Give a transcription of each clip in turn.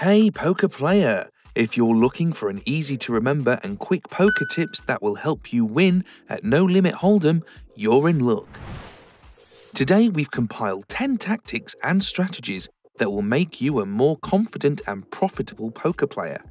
Hey poker player! If you're looking for an easy to remember and quick poker tips that will help you win at No Limit Hold'em, you're in luck. Today we've compiled 10 tactics and strategies that will make you a more confident and profitable poker player.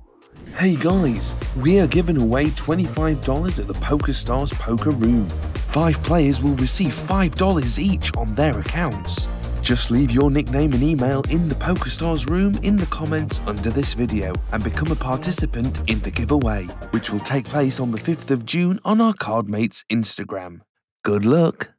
Hey guys, we are giving away $25 at the Pokerstars Poker Room. 5 players will receive $5 each on their accounts. Just leave your nickname and email in the Pokerstars room in the comments under this video and become a participant in the giveaway, which will take place on the 5th of June on our Cardmates Instagram. Good luck!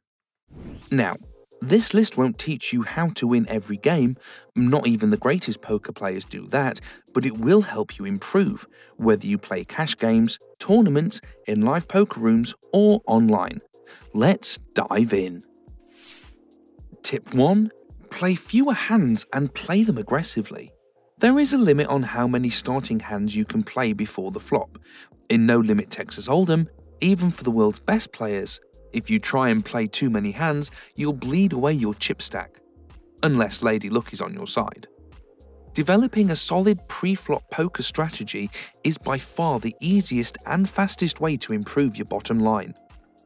Now, this list won't teach you how to win every game, not even the greatest poker players do that, but it will help you improve, whether you play cash games, tournaments, in live poker rooms, or online. Let's dive in. Tip 1. Play fewer hands and play them aggressively. There is a limit on how many starting hands you can play before the flop. In No Limit Texas Hold'em, even for the world's best players, if you try and play too many hands, you'll bleed away your chip stack. Unless Lady Luck is on your side. Developing a solid pre-flop poker strategy is by far the easiest and fastest way to improve your bottom line.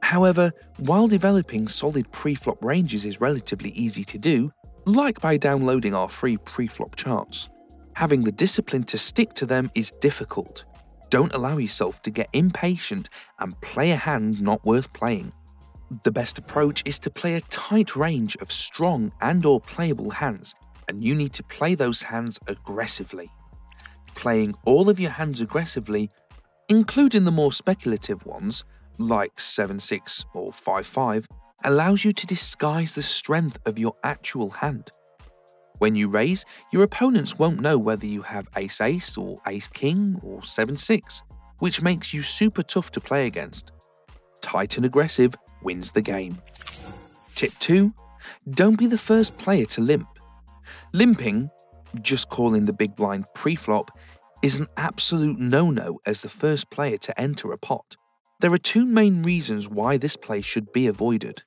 However, while developing solid pre-flop ranges is relatively easy to do, like by downloading our free pre-flop charts, having the discipline to stick to them is difficult. Don't allow yourself to get impatient and play a hand not worth playing. The best approach is to play a tight range of strong and/or playable hands, and you need to play those hands aggressively. Playing all of your hands aggressively, including the more speculative ones, like 7-6 or 5-5, allows you to disguise the strength of your actual hand. When you raise, your opponents won't know whether you have ace-ace or ace-king or 7-6, which makes you super tough to play against. Tight and aggressive wins the game. Tip 2. Don't be the first player to limp. Limping, just calling the big blind pre-flop, is an absolute no-no as the first player to enter a pot. There are 2 main reasons why this play should be avoided.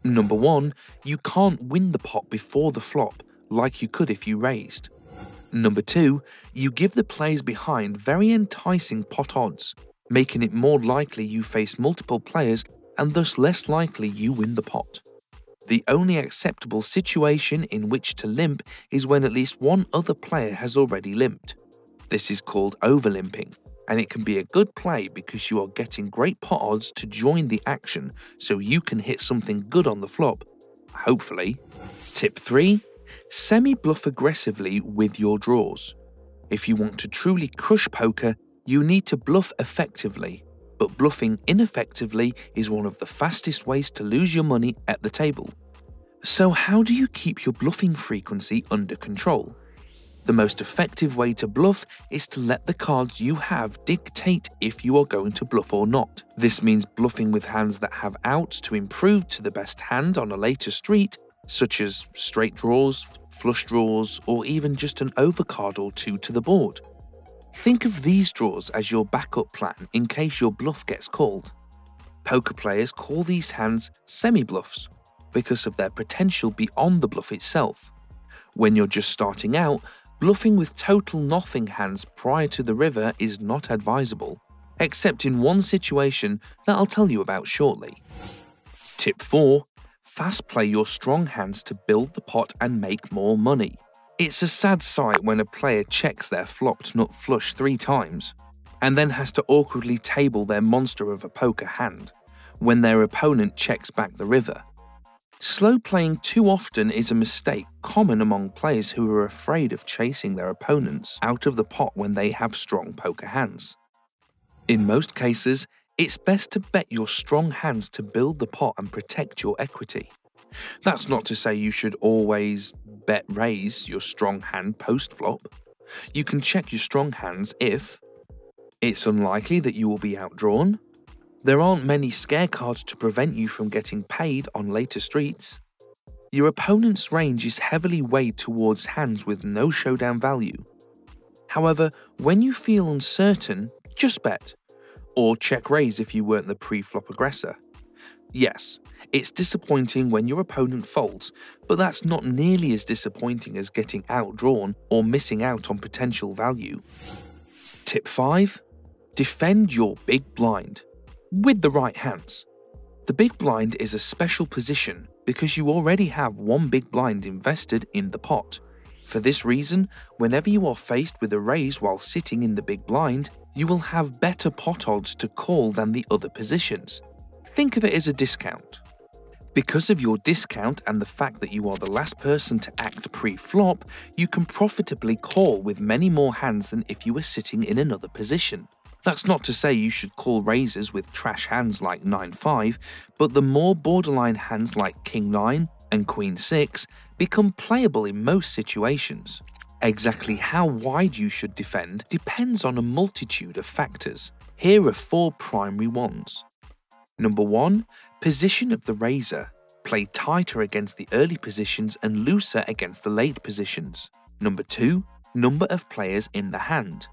Number 1, you can't win the pot before the flop like you could if you raised. Number 2, you give the players behind very enticing pot odds, making it more likely you face multiple players and thus less likely you win the pot. The only acceptable situation in which to limp is when at least one other player has already limped. This is called over-limping, and it can be a good play because you are getting great pot odds to join the action so you can hit something good on the flop, hopefully. Tip 3. Semi-bluff aggressively with your draws. If you want to truly crush poker, you need to bluff effectively, but bluffing ineffectively is one of the fastest ways to lose your money at the table. So how do you keep your bluffing frequency under control? The most effective way to bluff is to let the cards you have dictate if you are going to bluff or not. This means bluffing with hands that have outs to improve to the best hand on a later street, such as straight draws, flush draws, or even just an overcard or 2 to the board. Think of these draws as your backup plan in case your bluff gets called. Poker players call these hands semi-bluffs because of their potential beyond the bluff itself. When you're just starting out, bluffing with total nothing hands prior to the river is not advisable, except in one situation that I'll tell you about shortly. Tip 4. Fast play your strong hands to build the pot and make more money. It's a sad sight when a player checks their flopped nut flush 3 times, and then has to awkwardly table their monster of a poker hand, when their opponent checks back the river. Slow playing too often is a mistake common among players who are afraid of chasing their opponents out of the pot when they have strong poker hands. In most cases, it's best to bet your strong hands to build the pot and protect your equity. That's not to say you should always bet raise your strong hand post-flop. You can check your strong hands if it's unlikely that you will be outdrawn, there aren't many scare cards to prevent you from getting paid on later streets, your opponent's range is heavily weighed towards hands with no showdown value. However, when you feel uncertain, just bet, or check raise if you weren't the pre-flop aggressor. Yes, it's disappointing when your opponent folds, but that's not nearly as disappointing as getting outdrawn or missing out on potential value. Tip 5. Defend your big blind. With the right hands. The big blind is a special position because you already have one big blind invested in the pot. For this reason, whenever you are faced with a raise while sitting in the big blind, you will have better pot odds to call than the other positions. Think of it as a discount. Because of your discount and the fact that you are the last person to act pre-flop, you can profitably call with many more hands than if you were sitting in another position. That's not to say you should call raises with trash hands like 9-5, but the more borderline hands like King 9 and Queen 6 become playable in most situations. Exactly how wide you should defend depends on a multitude of factors. Here are 4 primary ones. Number 1. Position of the raiser. Play tighter against the early positions and looser against the late positions. Number 2. Number of players in the hand.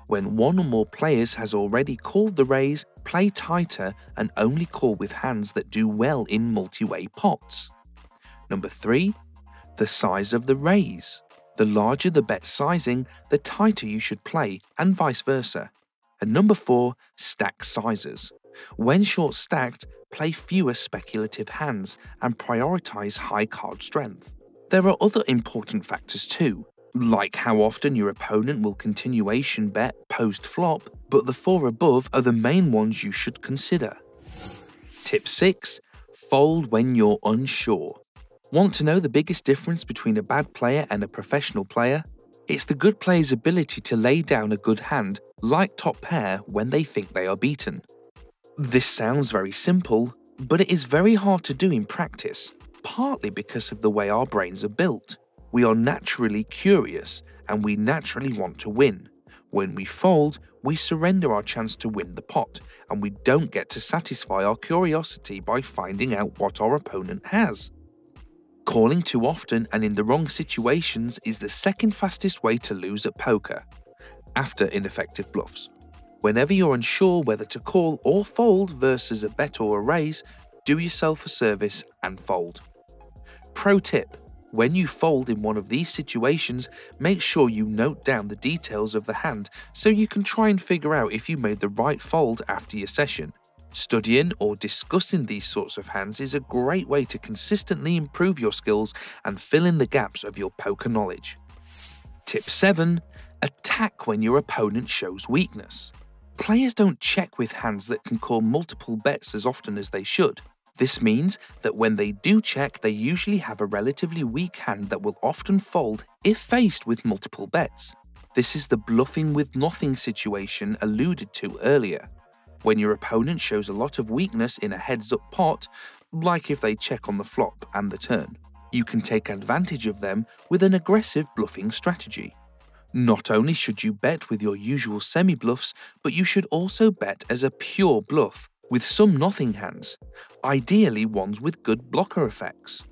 When one or more players has already called the raise, play tighter and only call with hands that do well in multi-way pots. Number 3. The size of the raise. The larger the bet sizing, the tighter you should play, and vice versa. And number 4. Stack sizes. When short stacked, play fewer speculative hands and prioritize high card strength. There are other important factors too, like how often your opponent will continuation bet post-flop, but the 4 above are the main ones you should consider. Tip 6. Fold when you're unsure. Want to know the biggest difference between a bad player and a professional player? It's the good player's ability to lay down a good hand, like top pair, when they think they are beaten. This sounds very simple, but it is very hard to do in practice, partly because of the way our brains are built. We are naturally curious, and we naturally want to win. When we fold, we surrender our chance to win the pot, and we don't get to satisfy our curiosity by finding out what our opponent has. Calling too often and in the wrong situations is the second fastest way to lose at poker, after ineffective bluffs. Whenever you're unsure whether to call or fold versus a bet or a raise, do yourself a service and fold. Pro tip: when you fold in one of these situations, make sure you note down the details of the hand so you can try and figure out if you made the right fold after your session. Studying or discussing these sorts of hands is a great way to consistently improve your skills and fill in the gaps of your poker knowledge. Tip 7. Attack when your opponent shows weakness. Players don't check with hands that can call multiple bets as often as they should. This means that when they do check, they usually have a relatively weak hand that will often fold if faced with multiple bets. This is the bluffing with nothing situation alluded to earlier. When your opponent shows a lot of weakness in a heads-up pot, like if they check on the flop and the turn, you can take advantage of them with an aggressive bluffing strategy. Not only should you bet with your usual semi-bluffs, but you should also bet as a pure bluff, with some nothing hands, ideally ones with good blocker effects.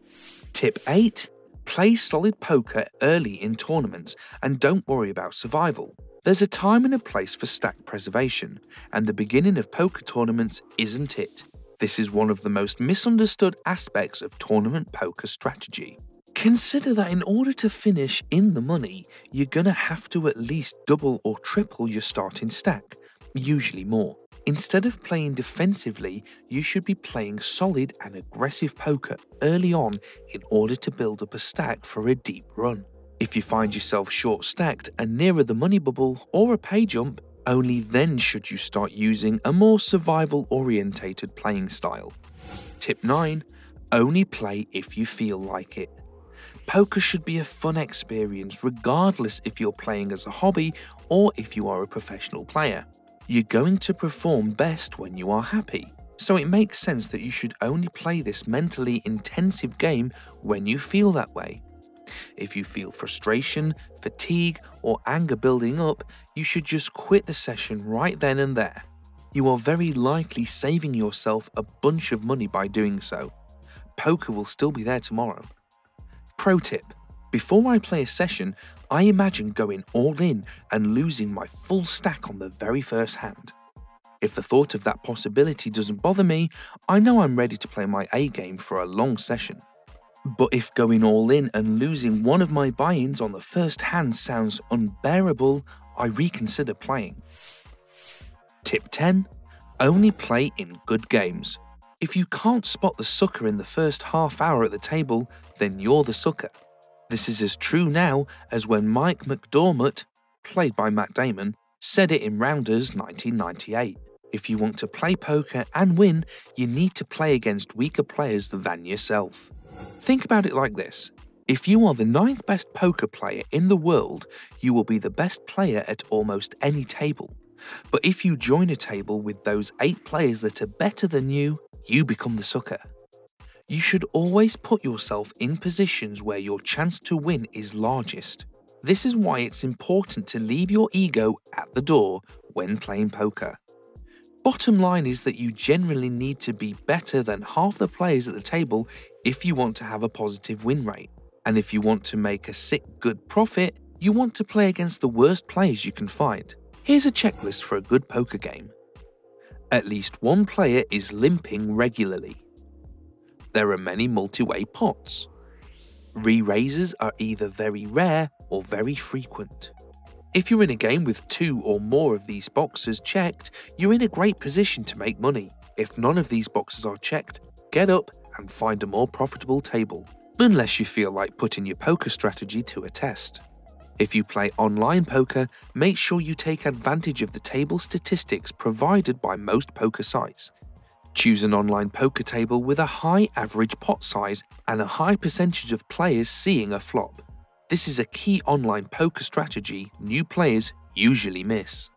Tip 8. Play solid poker early in tournaments and don't worry about survival. There's a time and a place for stack preservation, and the beginning of poker tournaments isn't it. This is one of the most misunderstood aspects of tournament poker strategy. Consider that in order to finish in the money, you're gonna have to at least double or triple your starting stack, usually more. Instead of playing defensively, you should be playing solid and aggressive poker early on in order to build up a stack for a deep run. If you find yourself short-stacked and nearer the money bubble or a pay jump, only then should you start using a more survival-orientated playing style. Tip 9. Only play if you feel like it. Poker should be a fun experience regardless if you're playing as a hobby or if you are a professional player. You're going to perform best when you are happy, so it makes sense that you should only play this mentally intensive game when you feel that way. If you feel frustration, fatigue, or anger building up, you should just quit the session right then and there. You are very likely saving yourself a bunch of money by doing so. Poker will still be there tomorrow. Pro tip: before I play a session, I imagine going all in and losing my full stack on the very first hand. If the thought of that possibility doesn't bother me, I know I'm ready to play my A game for a long session. But if going all in and losing one of my buy-ins on the first hand sounds unbearable, I reconsider playing. Tip 10. Only play in good games. If you can't spot the sucker in the first half hour at the table, then you're the sucker. This is as true now as when Mike McDormott, played by Matt Damon, said it in Rounders 1998. If you want to play poker and win, you need to play against weaker players than yourself. Think about it like this. If you are the 9th best poker player in the world, you will be the best player at almost any table. But if you join a table with those 8 players that are better than you become the sucker. You should always put yourself in positions where your chance to win is largest. This is why it's important to leave your ego at the door when playing poker. Bottom line is that you generally need to be better than half the players at the table if you want to have a positive win rate. And if you want to make a sick good profit, you want to play against the worst players you can find. Here's a checklist for a good poker game. At least one player is limping regularly. There are many multi-way pots. Re-raises are either very rare or very frequent. If you're in a game with 2 or more of these boxes checked, you're in a great position to make money. If none of these boxes are checked, get up and find a more profitable table, unless you feel like putting your poker strategy to a test. If you play online poker, make sure you take advantage of the table statistics provided by most poker sites. Choose an online poker table with a high average pot size and a high percentage of players seeing a flop. This is a key online poker strategy new players usually miss.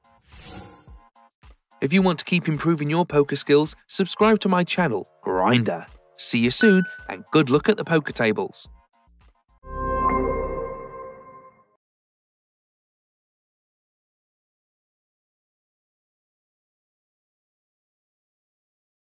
If you want to keep improving your poker skills, subscribe to my channel, Grinder. See you soon and good luck at the poker tables.